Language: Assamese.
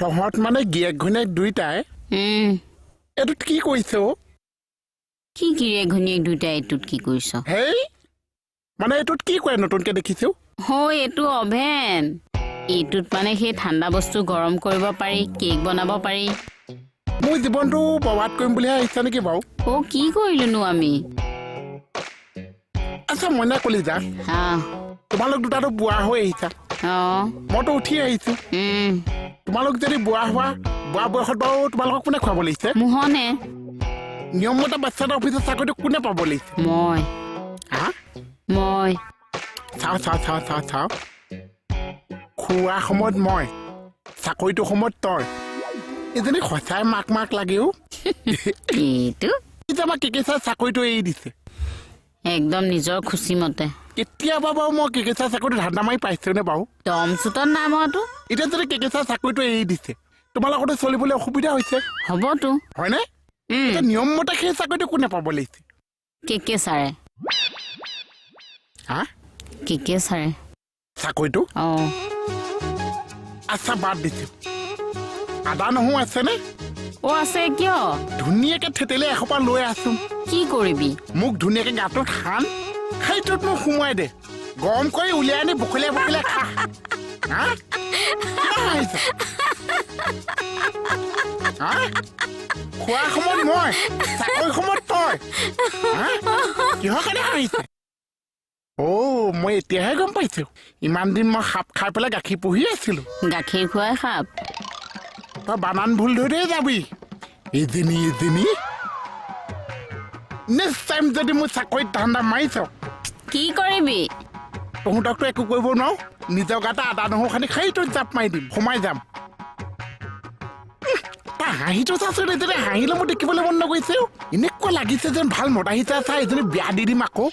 তহঁত মানে গিয়েক ঘৈণীয়েক দুইটাই এইটোত কি কৰিছে অ' কি গিৰিয়েক ঘৈণীয়েক দুইটাই এইটোত কি কৰিছ হেই মানে এইটোত কি কৰে নতুনকে দেখিছো হয় এইটো অভেন এইটোত মানে সেই ঠাণ্ডা বস্তু গৰম কৰিব পাৰি কেক বনাব পাৰি মোৰ জীৱনটো বৰবাদ কৰিম বুলিহে আহিছা নেকি বাৰু অ' কি কৰিলোনো আমি আচ্ছা মইনা কলিজা তোমালোক দুটাতো বুঢ়া হৈ আহিছা মইতো উঠি আহিছো তোমালোক যদি বুঢ়া বয়সত বাৰু তোমালোকক কোনে খুৱাব লাগিছে মোহনে নিয়মমতে বাচ্চা এটা অফিচত চাকৰিটো কোনে পাব লাগিছে মই চাওঁ খোৱা সময়ত মই চাকৰিটো সময়ত তই এজনী সঁচাই মাক লাগেও এইটো আমাৰ কেকেচাৰ চাকৰিটো এৰি দিছে একদম নিজৰ খুচি মতে কেতিয়াবা বাৰু মই কেকেচাৰ চাকৰিটো ধান্দা মাৰি পাইছো নে বাৰু দম চুটত নাই মৰাটো এতিয়া যদি কেকেচাৰ চাকৰিটো এৰি দিছে তোমালোকতে চলিবলৈ অসুবিধা হৈছে হ'বতো হয়নে নিয়মমতে সেই চাকৰিটো কোনে পাব লাগিছে কেকে ছাৰে কেকে ছাৰে চাকৰিটো আচ্ছা বাদ দিছো আদা নহৰু আছেনে অ' আছে কিয় ধুনীয়াকে থেতেলি এসোপা লৈ আছো কি কৰিবি মোক ধুনীয়াকে গাটোত খান সেইটোত মোক সোমোৱাই দে গৰম কৰি উলিয়াই আনি বখলিয়াই খা খোৱাৰ সময়ত মই চাকৰি সময়ত তই কিহৰ কাৰণে হাঁহিছে অ' মই এতিয়াহে গম পাইছো ইমান দিন মই সাপ খাই পেলাই গাখীৰ পুহি আছিলো গাখীৰ খুৱাই সাপ তই বানান ভুল ধৰি যাবি এজনী নেক্সট টাইম যদি মোৰ চাকৰিত ধান্দা মাৰিছ কি কৰিবি তহঁতকতো একো কৰিব নোৱাৰো নিজৰ গাতে আদা নহৰু খানি সেইটোত জাপ মাৰি দিম সোমাই যাম তাৰ হাঁহিটো চাচোন এজনী হাঁহিলে মোৰ দেখিবলৈ মন নগৈছে এনেকুৱা লাগিছে যেন ভাল মতা হিচা চাই এজনী বিয়া দি দিম আকৌ